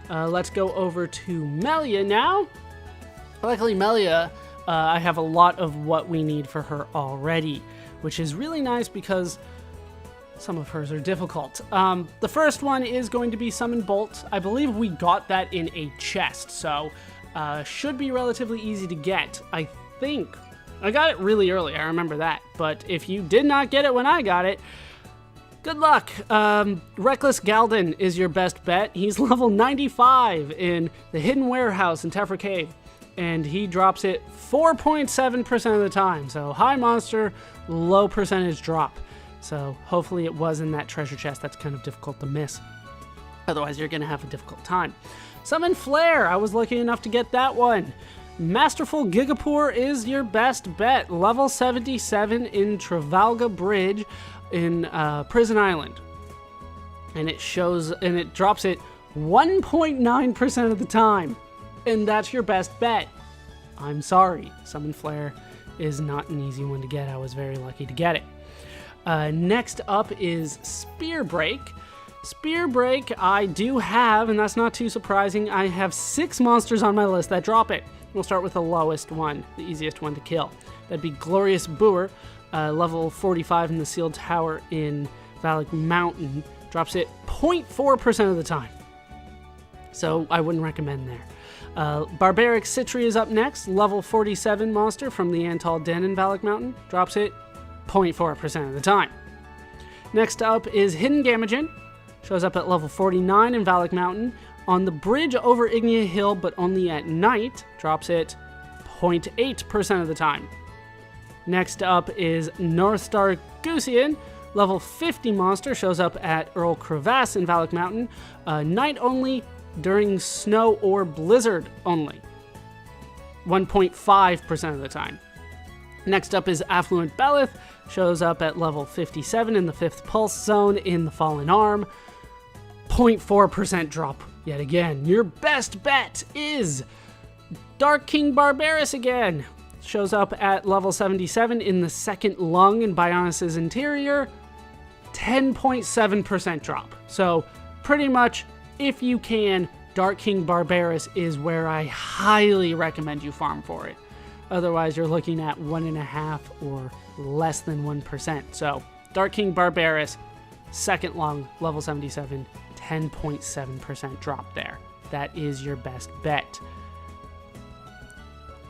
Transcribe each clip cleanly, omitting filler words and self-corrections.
Let's go over to Melia now. Luckily, Melia, I have a lot of what we need for her already, which is really nice because some of hers are difficult. The first one is going to be Summon Bolt. I believe we got that in a chest, so should be relatively easy to get. I think I got it really early, I remember that, but if you did not get it when I got it, good luck. Reckless Galvin is your best bet. He's level 95 in the Hidden Warehouse in Tefra Cave, and he drops it 4.7% of the time. So high monster, low percentage drop. So hopefully it was in that treasure chest. That's kind of difficult to miss. Otherwise, you're going to have a difficult time. Summon Flare. I was lucky enough to get that one. Masterful Gigapoor is your best bet. Level 77 in Trafalgar Bridge in Prison Island. And it drops it 1.9% of the time. And that's your best bet. I'm sorry. Summon Flare is not an easy one to get. I was very lucky to get it. Next up is Spear Break. Spear Break I do have, and that's not too surprising. I have 6 monsters on my list that drop it. We'll start with the lowest one, the easiest one to kill. That'd be Glorious Brewer, level 45 in the Sealed Tower in Valak Mountain. Drops it 0.4% of the time. So I wouldn't recommend there. Barbaric Century is up next, level 47 monster from the Antal Den in Valak Mountain. Drops it 0.4% of the time. Next up is Hidden Gamagen. Shows up at level 49 in Valak Mountain on the bridge over Ignia Hill, but only at night. Drops it 0.8% of the time. Next up is Northstar Gusian, level 50 monster. Shows up at Earl Crevasse in Valak Mountain. Night only, during snow or blizzard only. 1.5% of the time. Next up is Affluent Belith. Shows up at level 57 in the 5th Pulse Zone in the Fallen Arm. 0.4% drop yet again. Your best bet is Dark King Barbados again. Shows up at level 77 in the 2nd Lung in Bionis' Interior. 10.7% drop. So pretty much, if you can, Dark King Barbados is where I highly recommend you farm for it. Otherwise, you're looking at 1.5 or less than 1%. So, Dark King Barbaros, 2nd Lung, level 77, 10.7% drop there. That is your best bet.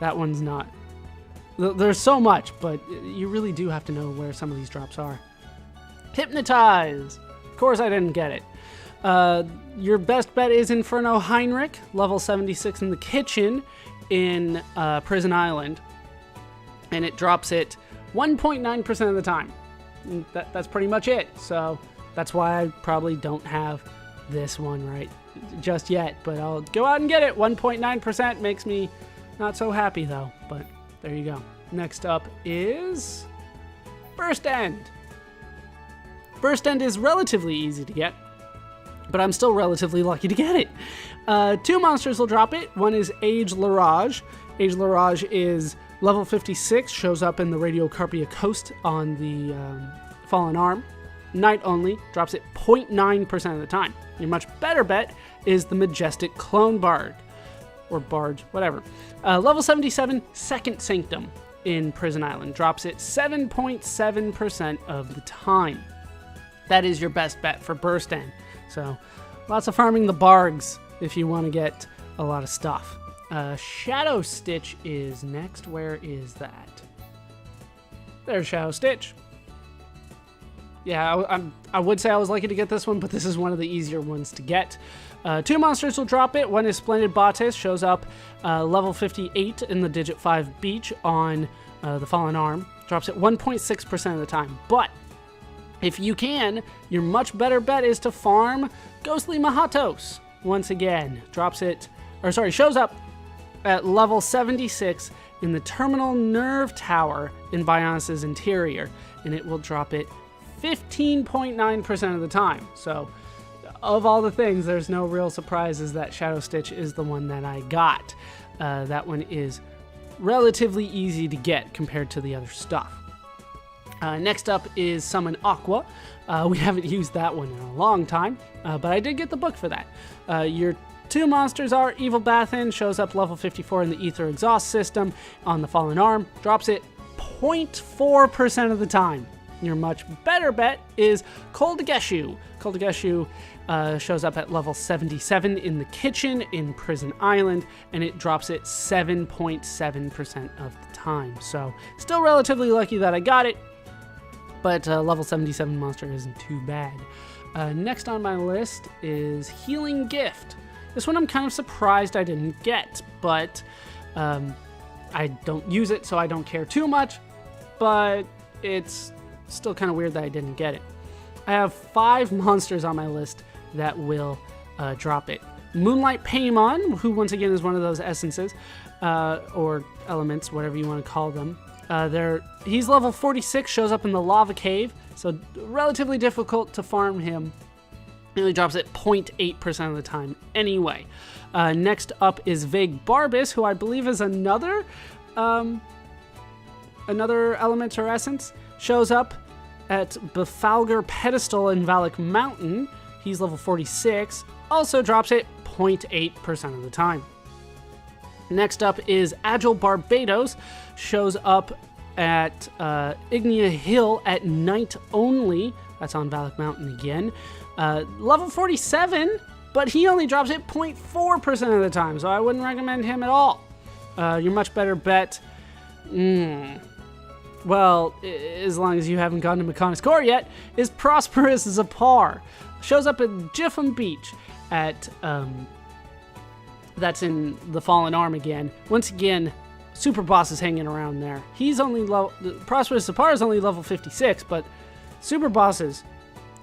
That one's not... There's so much, but you really do have to know where some of these drops are. Hypnotize! Of course I didn't get it. Your best bet is Inferno Heinrich, level 76 in the kitchen in Prison Island, and it drops it 1.9% of the time. That's pretty much it, so that's why I probably don't have this one right just yet, but I'll go out and get it. 1.9% makes me not so happy though, but there you go. Next up is Burst End. Burst End is relatively easy to get, but I'm still relatively lucky to get it. 2 monsters will drop it. One is Age Larage. Age Larage is level 56, shows up in the Radiocarpia Coast on the Fallen Arm. Night only, drops it 0.9% of the time. Your much better bet is the Majestic Clone Bard, or Barge, whatever. Level 77, 2nd Sanctum in Prison Island, drops it 7.7% of the time. That is your best bet for Burst End. So, lots of farming the Bargs if you want to get a lot of stuff. Shadow Stitch is next. Where is that? There's Shadow Stitch. Yeah, I would say I was lucky to get this one, but this is one of the easier ones to get. 2 monsters will drop it. One is Splendid Bates, shows up level 58 in the Digit 5 Beach on the Fallen Arm. Drops it 1.6% of the time. But if you can, your much better bet is to farm Ghostly Mahatos. Once again, shows up at level 76 in the Terminal Nerve Tower in Bionis' Interior, and it will drop it 15.9% of the time. So, of all the things, there's no real surprises that Shadow Stitch is the one that I got. That one is relatively easy to get compared to the other stuff. Next up is Summon Aqua. We haven't used that one in a long time, but I did get the book for that. Your Two monsters are Evil Bathin, shows up level 54 in the Ether Exhaust system on the Fallen Arm, drops it 0.4% of the time. Your much better bet is Koldageshu. Koldageshu shows up at level 77 in the kitchen in Prison Island, and it drops it 7.7% of the time. So still relatively lucky that I got it, but level 77 monster isn't too bad. Next on my list is Healing Gift. This one I'm kind of surprised I didn't get, but I don't use it, so I don't care too much, but it's still kind of weird that I didn't get it. I have 5 monsters on my list that will drop it. Moonlight Peyman, who once again is one of those essences, or elements, whatever you want to call them. He's level 46, shows up in the Lava Cave, so relatively difficult to farm him. He only drops it 0.8% of the time anyway. Next up is Vague Barbas, who I believe is another element or essence. Shows up at Befalgar Pedestal in Valak Mountain. He's level 46. Also drops it 0.8% of the time. Next up is Agile Barbados. Shows up at Ignea Hill at night only. That's on Valak Mountain again. Level 47, but he only drops it 0.4% of the time, so I wouldn't recommend him at all. Your much better bet, well, as long as you haven't gone to Mechonis Core yet, is Prosperous Zapar. Shows up at Jiffum Beach at, that's in the Fallen Arm again. Once again, Super Boss is hanging around there. He's only Prosperous Zapar is only level 56, but Super Boss is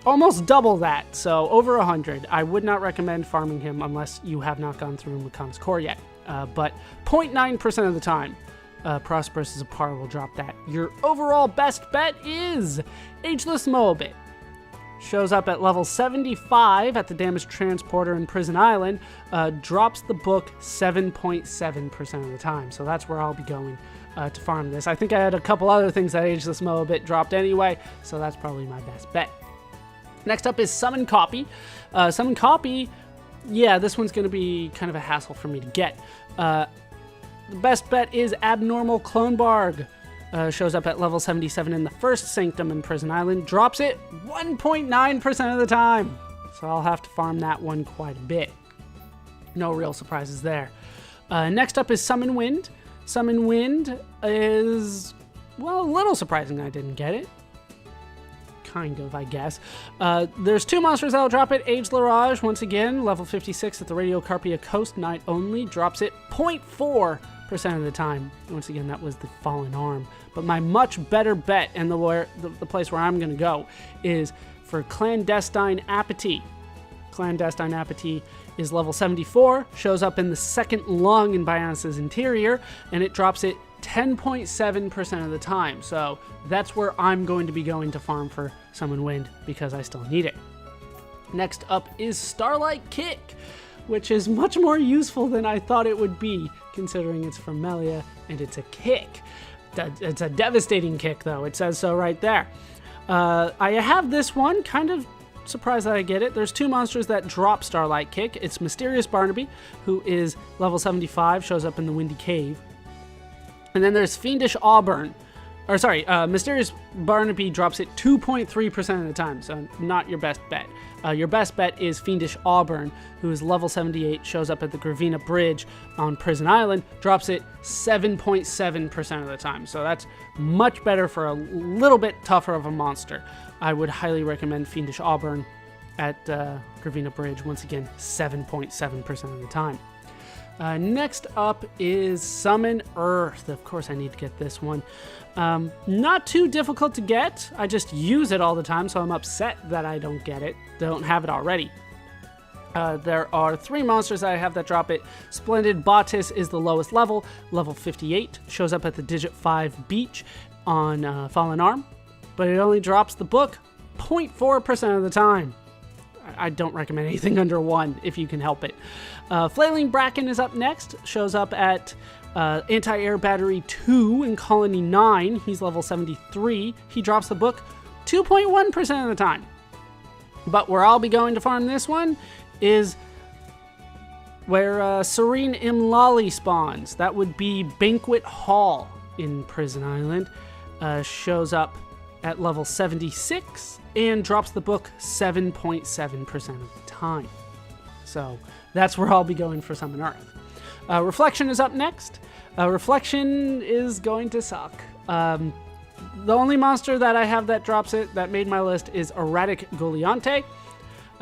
almost double that, so over 100. I would not recommend farming him unless you have not gone through Mechonis Core yet. But 0.9% of the time, Prosperous Zapar will drop that. Your overall best bet is Ageless Moabit. Shows up at level 75 at the Damaged Transporter in Prison Island, drops the book 7.7% of the time. So that's where I'll be going to farm this. I think I had a couple other things that Ageless Moabit dropped anyway, so that's probably my best bet. Next up is Summon Copy. Summon Copy, yeah, this one's going to be kind of a hassle for me to get. The best bet is Abnormal Clonebarg. Shows up at level 77 in the first Sanctum in Prison Island. Drops it 1.9% of the time. So I'll have to farm that one quite a bit. No real surprises there. Next up is Summon Wind. Summon Wind is, well, a little surprising I didn't get it. Kind of, I guess. There's 2 monsters that'll drop it. Age Larage, once again, level 56 at the Radiocarpia Coast, night only. Drops it 0.4% of the time. Once again, that was the Fallen Arm. But my much better bet, and the place where I'm going to go, is for Clandestine Apathy. Clandestine Apathy is level 74, shows up in the second lung in Bionis' interior, and it drops it 10.7% of the time. So that's where I'm going to be going to farm for Summon Wind, because I still need it. Next up is Starlight Kick, which is much more useful than I thought it would be, considering it's from Melia and it's a kick. It's a devastating kick, though. It says so right there. I have this one, kind of surprised that I get it. There's 2 monsters that drop Starlight Kick. It's Mysterious Barnaby, who is level 75, shows up in the Windy Cave. And then there's Fiendish Auburn. Mysterious Barnaby drops it 2.3% of the time, so not your best bet. Your best bet is Fiendish Auburn, who is level 78, shows up at the Gravina Bridge on Prison Island, drops it 7.7% of the time. So that's much better for a little bit tougher of a monster. I would highly recommend Fiendish Auburn at Gravina Bridge, once again, 7.7% of the time. Next up is Summon Earth. Of course, I need to get this one. Not too difficult to get. I just use it all the time, so I'm upset that I don't get it. Don't have it already. There are 3 monsters that I have that drop it. Splendid Bautis is the lowest level, level 58. Shows up at the Digit 5 beach on Fallen Arm, but it only drops the book 0.4% of the time. I don't recommend anything under 1 if you can help it. Flailing Bracken is up next. Shows up at Anti-Air Battery 2 in Colony 9. He's level 73. He drops the book 2.1% of the time. But where I'll be going to farm this one is where Serene Imlali spawns. That would be Banquet Hall in Prison Island. Shows up at level 76 and drops the book 7.7% of the time. So that's where I'll be going for Summon Earth. Reflection is up next. Reflection is going to suck. The only monster that I have that drops it that made my list is Erratic Goliante.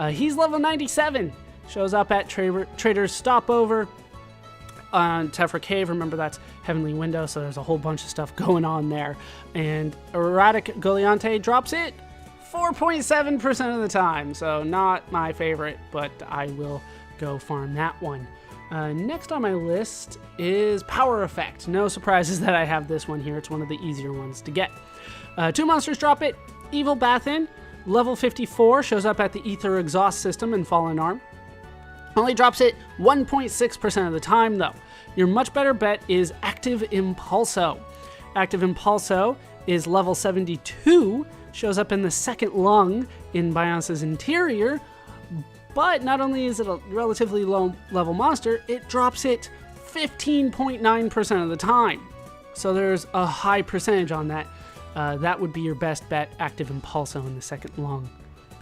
He's level 97. Shows up at Trader's Stopover on Tephra Cave. Remember, that's Heavenly Window, so there's a whole bunch of stuff going on there. And Erratic Goliante drops it 4.7% of the time, so not my favorite, but I will go farm that one. Next on my list is Power Effect. No surprises that I have this one here. It's one of the easier ones to get. Two monsters drop it. Evil Bathin, level 54, shows up at the Ether Exhaust System in Fallen Arm. Only drops it 1.6% of the time, though. Your much better bet is Active Impulso. Active Impulso is level 72, shows up in the second lung in Bionis' interior, but not only is it a relatively low level monster, it drops it 15.9% of the time. So there's a high percentage on that. That would be your best bet, Active Impulso in the second lung,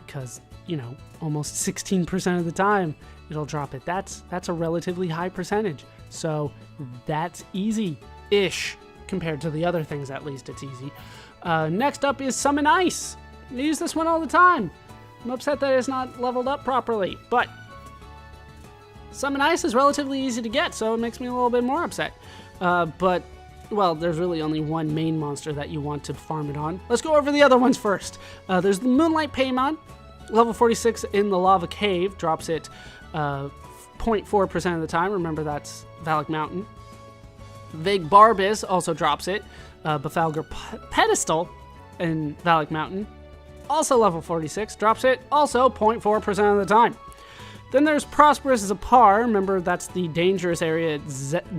because, you know, almost 16% of the time it'll drop it. That's a relatively high percentage. So that's easy-ish compared to the other things. At least it's easy. Next up is Summon Ice. I use this one all the time. I'm upset that it's not leveled up properly, but Summon Ice is relatively easy to get, so it makes me a little bit more upset. But, well, there's really only one main monster that you want to farm it on. Let's go over the other ones first. There's the Moonlight Peyman, level 46 in the Lava Cave, drops it 0.4% of the time. Remember, that's Valak Mountain. Vague Barbas also drops it. Befalgar Pedestal in Valak Mountain, also level 46, drops it also 0.4% of the time. Then there's Prosperous Zapar. Remember, that's the dangerous area at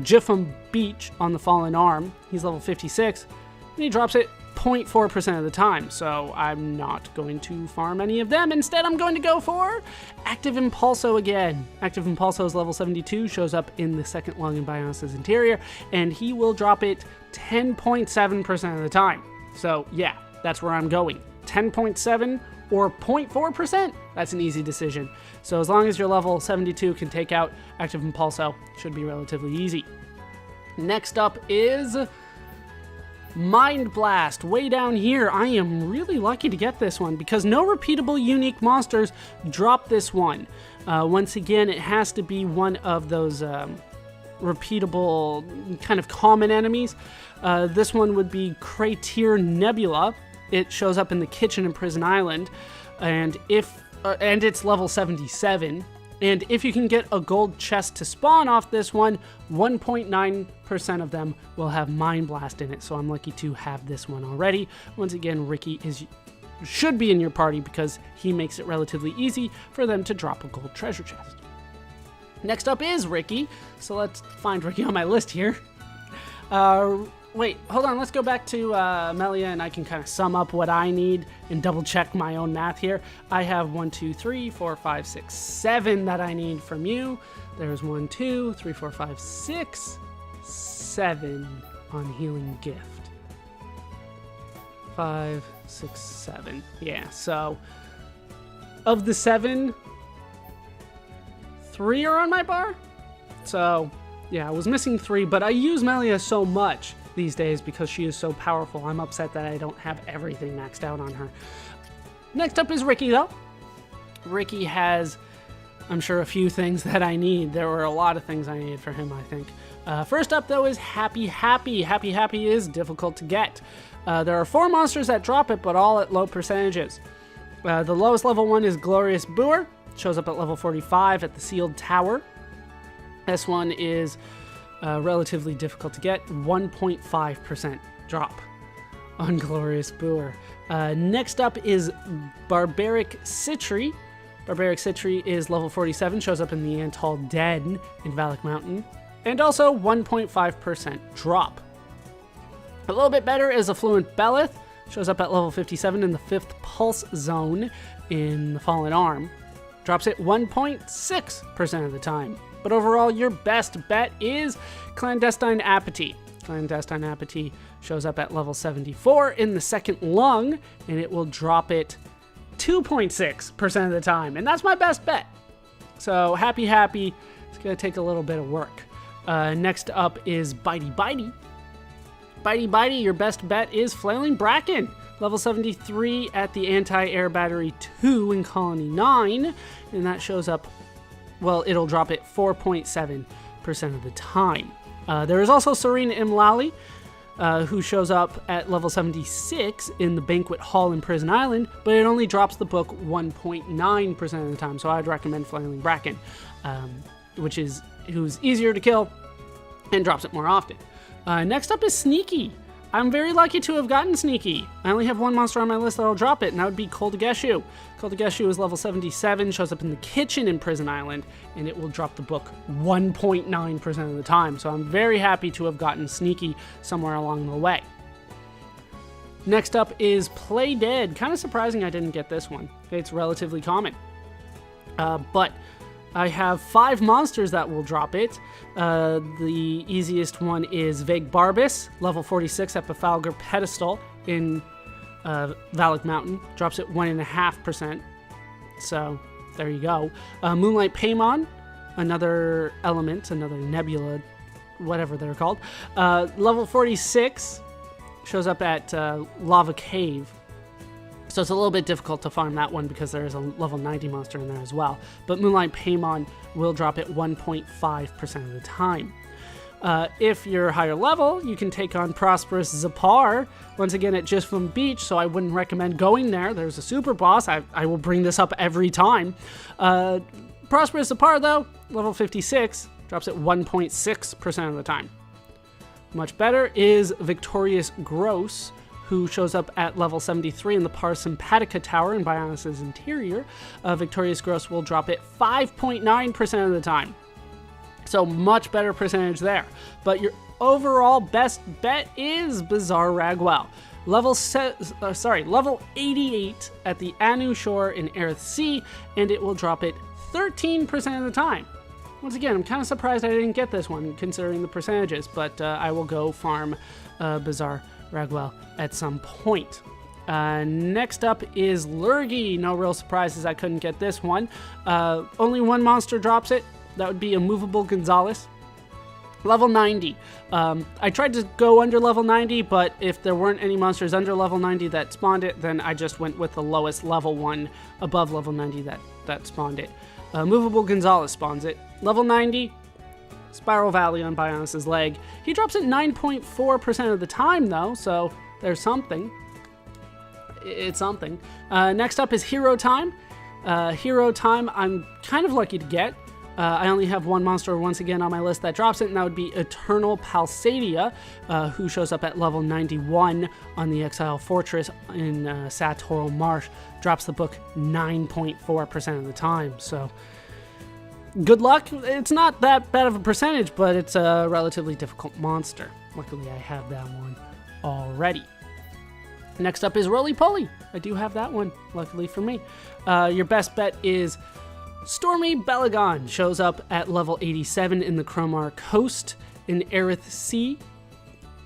Jiffum Beach on the Fallen Arm. He's level 56, and he drops it 0.4% of the time, so I'm not going to farm any of them. Instead, I'm going to go for Active Impulso again. Active Impulso is level 72, shows up in the second lung in Bionis' interior, and he will drop it 10.7% of the time. So yeah, that's where I'm going. 10.7 or 0.4%, that's an easy decision. So as long as your level 72 can take out Active Impulso, should be relatively easy. Next up is Mind Blast, way down here. I am really lucky to get this one because no repeatable unique monsters drop this one. Once again, it has to be one of those repeatable kind of common enemies. This one would be Kratir Nebula. It shows up in the kitchen in Prison Island, and it's level 77. And if you can get a gold chest to spawn off this one, 1.9% of them will have Mind Blast in it. So I'm lucky to have this one already. Once again, Riki should be in your party because he makes it relatively easy for them to drop a gold treasure chest. Next up is Riki. So let's find Riki on my list here. Wait, hold on. Let's go back to Melia, and I can kind of sum up what I need and double check my own math here. I have 1, 2, 3, 4, 5, 6, 7 that I need from you. There's 1, 2, 3, 4, 5, 6, 7 on Healing Gift. 5, 6, 7. Yeah, so of the 7, 3 are on my bar. So yeah, I was missing 3, but I use Melia so much these days because she is so powerful. I'm upset that I don't have everything maxed out on her. Next up is Riki, though. Riki has, I'm sure, a few things that I need. There were a lot of things I needed for him, I think. First up, though, is Happy Happy. Happy Happy is difficult to get. There are 4 monsters that drop it, but all at low percentages. The lowest level one is Glorious Brewer. Shows up at level 45 at the Sealed Tower. This one is relatively difficult to get, 1.5% drop on Glorious Brewer. Next up is Barbaric Century. Barbaric Century is level 47, shows up in the Antal Den in Valak Mountain, and also 1.5% drop. A little bit better is Affluent Belith, shows up at level 57 in the 5th Pulse Zone in the Fallen Arm. Drops it 1.6% of the time. But overall, your best bet is Clandestine Appetite. Clandestine Appetite shows up at level 74 in the second lung, and it will drop it 2.6% of the time. And that's my best bet. So happy. It's going to take a little bit of work. Next up is Bitey Bitey. Bitey, your best bet is Flailing Bracken. Level 73 at the Anti-Air Battery 2 in Colony 9. And that shows up, well, it'll drop it 4.7% of the time. There is also Serena Imlali, who shows up at level 76 in the Banquet Hall in Prison Island, but it only drops the book 1.9% of the time. So I'd recommend Flailing Bracken, who's easier to kill and drops it more often. Next up is Sneaky. I'm very lucky to have gotten Sneaky. I only have one monster on my list that'll drop it, and that would be Koldageshu. Koldageshu is level 77, shows up in the kitchen in Prison Island, and it will drop the book 1.9% of the time. So I'm very happy to have gotten Sneaky somewhere along the way. Next up is Play Dead. Kind of surprising I didn't get this one. It's relatively common. But I have 5 monsters that will drop it. The easiest one is Vague Barbas, level 46 at Befalgar Pedestal in Valak Mountain. Drops it 1.5%. So there you go. Moonlight Peyman, another element, another nebula, whatever they're called. Level 46 shows up at Lava Cave. So it's a little bit difficult to farm that one because there is a level 90 monster in there as well. But Moonlight Peyman will drop it 1.5% of the time. If you're higher level, you can take on Prosperous Zapar, once again at Jisfum Beach, so I wouldn't recommend going there. There's a super boss. I will bring this up every time. Prosperous Zapar, though, level 56, drops it 1.6% of the time. Much better is Victorious Gross, who shows up at level 73 in the Parasimpatica Tower in Bionis' interior. Victorious Gross will drop it 5.9% of the time. So much better percentage there. But your overall best bet is Bizarre Ragwell. Level 88 at the Anu Shore in Aerith Sea, and it will drop it 13% of the time. Once again, I'm kind of surprised I didn't get this one, considering the percentages, but I will go farm Bizarre Ragwell at some point. Next up is Lurky. No real surprises, I couldn't get this one. Only one monster drops it. That would be a Movable Gonzalez. Level 90. I tried to go under level 90, but if there weren't any monsters under level 90 that spawned it, then I just went with the lowest level one above level 90 that spawned it. Movable Gonzalez spawns it. Level 90. Spiral Valley on Bionis' leg. He drops it 9.4% of the time, though, so there's something. It's something. Next up is Hero Time. Hero Time, I'm kind of lucky to get. I only have one monster once again on my list that drops it, and that would be Eternal Palsadia, who shows up at level 91 on the Exile Fortress in Satorl Marsh. Drops the book 9.4% of the time, so good luck. It's not that bad of a percentage, but it's a relatively difficult monster. Luckily, I have that one already. Next up is Roly-Poly. I do have that one, luckily for me. Your best bet is Stormy Belagon. Shows up at level 87 in the Cromar Coast in Aerith Sea,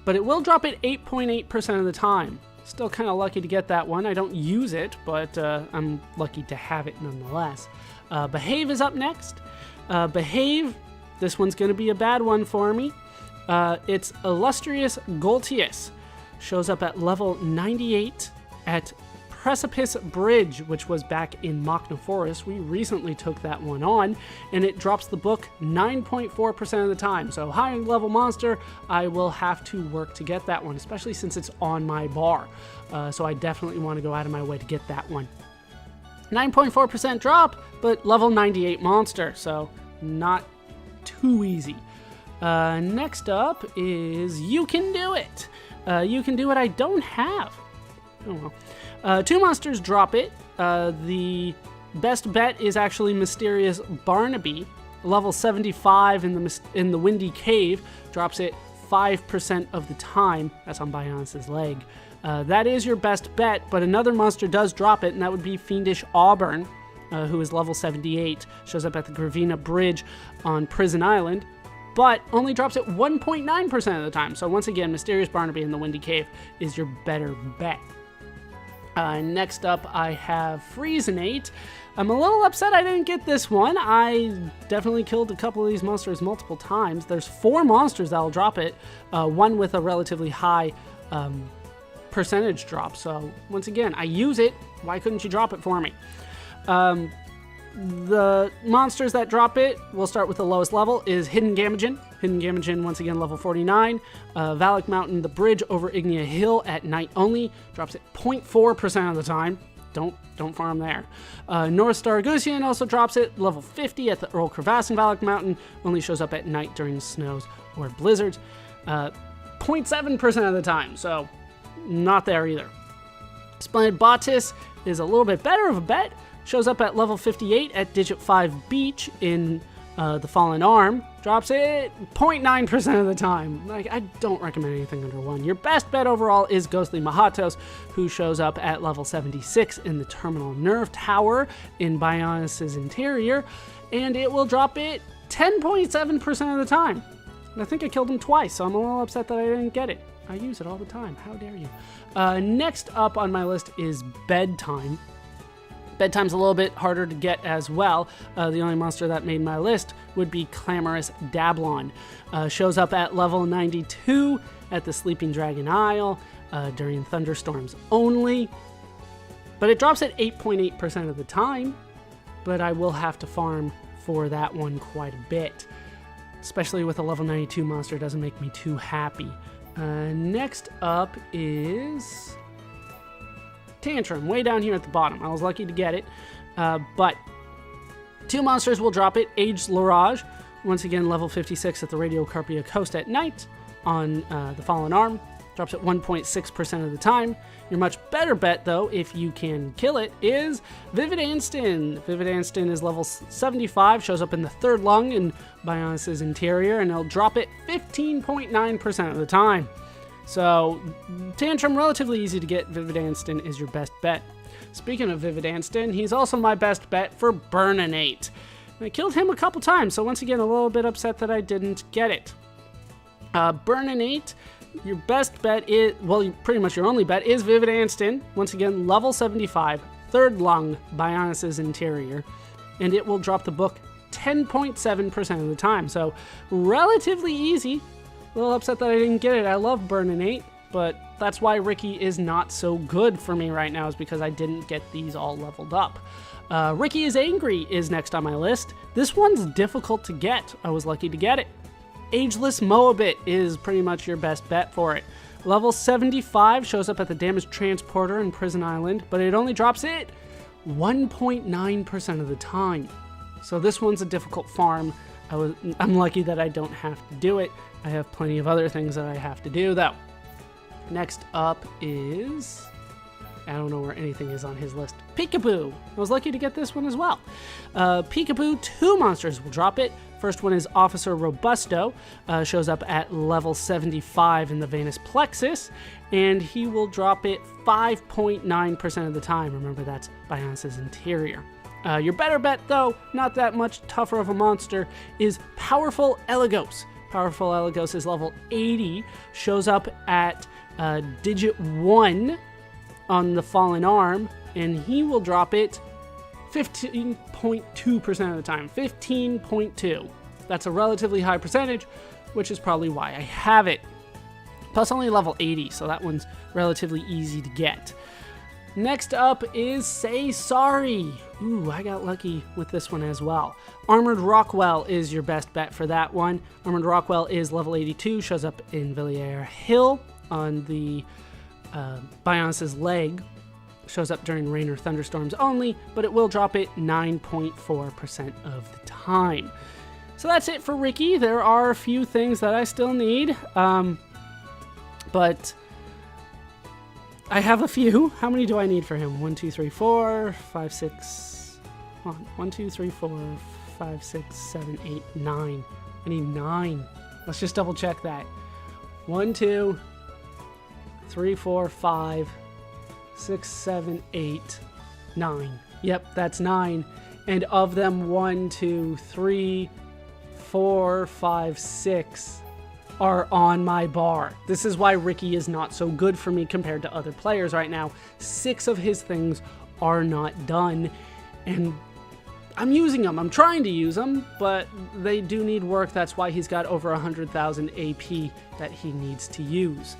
but it will drop it 8.8% of the time. Still kind of lucky to get that one. I don't use it, but I'm lucky to have it nonetheless. Behave is up next. Behave, this one's going to be a bad one for me. It's Illustrious Goltius. Shows up at level 98 at Precipice Bridge, which was back in Machna Forest. We recently took that one on, and it drops the book 9.4% of the time. So high level monster, I will have to work to get that one, especially since it's on my bar. So I definitely want to go out of my way to get that one. 9.4% drop, but level 98 monster, so not too easy. Next up is You Can Do It. You Can Do It I don't have. Oh well. 2 monsters drop it. The best bet is actually Mysterious Barnaby. Level 75 in the Windy Cave. Drops it 5% of the time. That's on Bionis' leg. That is your best bet, but another monster does drop it, and that would be Fiendish Auburn. who is level 78, shows up at the Gravina Bridge on Prison Island, but only drops it 1.9% of the time. So once again, Mysterious Barnaby in the Windy Cave is your better bet. Next up, I have Friezenate. I'm a little upset I didn't get this one. I definitely killed a couple of these monsters multiple times. There's 4 monsters that'll drop it, one with a relatively high percentage drop. So once again, I use it. Why couldn't you drop it for me? The monsters that drop it, we'll start with the lowest level, is Hidden Gamagen. Hidden Gamagen, once again, level 49. Valak Mountain, the bridge over Ignia Hill at night only, drops it 0.4% of the time. Don't farm there. North Star Gusian also drops it, level 50 at the Earl Crevasse in Valak Mountain, only shows up at night during snows or blizzards. 0.7% of the time, so not there either. Splendid Batis is a little bit better of a bet. Shows up at level 58 at Digit 5 Beach in the Fallen Arm. Drops it 0.9% of the time. Like, I don't recommend anything under 1. Your best bet overall is Ghostly Mahatos, who shows up at level 76 in the Terminal Nerve Tower in Bionis' Interior, and it will drop it 10.7% of the time. And I think I killed him twice, so I'm a little upset that I didn't get it. I use it all the time. How dare you? Next up on my list is Bedtime. Bedtime's a little bit harder to get as well. The only monster that made my list would be Clamorous Dablon. Shows up at level 92 at the Sleeping Dragon Isle during thunderstorms only. But it drops at 8.8% of the time. But I will have to farm for that one quite a bit. Especially with a level 92 monster, doesn't make me too happy. Next up is Tantrum, way down here at the bottom. I was lucky to get it, but 2 monsters will drop it. Aged Lorage, once again level 56 at the Radiocarpia Coast at night on the Fallen Arm. Drops at 1.6% of the time. Your much better bet, though, if you can kill it, is Vivid Anstin. Vivid Anstin is level 75, shows up in the Third Lung in Bionis' Interior, and it'll drop it 15.9% of the time. So, Tantrum, relatively easy to get. Vivid Anstin is your best bet. Speaking of Vivid Anstin, he's also my best bet for Burninate. I killed him a couple times, so once again, a little bit upset that I didn't get it. Burninate, your best bet is, well, pretty much your only bet is Vivid Anstin. Once again, level 75, Third Lung, Bionis' Interior, and it will drop the book 10.7% of the time. So, relatively easy. A little upset that I didn't get it. I love Burninate, but that's why Riki is not so good for me right now, is because I didn't get these all leveled up. Riki is Angry is next on my list. This one's difficult to get. I was lucky to get it. Ageless Moabit is pretty much your best bet for it. Level 75 shows up at the Damaged Transporter in Prison Island, but it only drops it 1.9% of the time. So this one's a difficult farm. I'm lucky that I don't have to do it. I have plenty of other things that I have to do, though. Next up is, I don't know where anything is on his list, Peekaboo. I was lucky to get this one as well. Peekaboo, 2 monsters will drop it. First one is Officer Robusto, shows up at level 75 in the Venus Plexus, and he will drop it 5.9% of the time. Remember, that's Bionis' Interior. Your better bet, though, not that much tougher of a monster, is Powerful Elagos. Powerful Elagos is level 80, shows up at Digit 1 on the Fallen Arm, and he will drop it 15.2% of the time. 15.2. That's a relatively high percentage, which is probably why I have it. Plus only level 80, so that one's relatively easy to get. Next up is Say Sorry. Ooh, I got lucky with this one as well. Armored Rockwell is your best bet for that one. Armored Rockwell is level 82, shows up in Villiers Hill on the Bionis' leg. Shows up during rain or thunderstorms only, but it will drop it 9.4% of the time. So that's it for Riki. There are a few things that I still need, but I have a few. How many do I need for him? 1, 2, 3, 4, 5, 6. 1, 2, 3, 4, 5, 6, 7, 8, 9. I need 9. Let's just double check that. 1, 2, 3, 4, 5, 6, 7, 8, 9. Yep, that's 9. And of them, 1, 2, 3, 4, 5, 6 are on my bar. This is why Riki is not so good for me compared to other players right now. 6 of his things are not done, and I'm using them. I'm trying to use them, but they do need work. That's why he's got over 100,000 AP that he needs to use.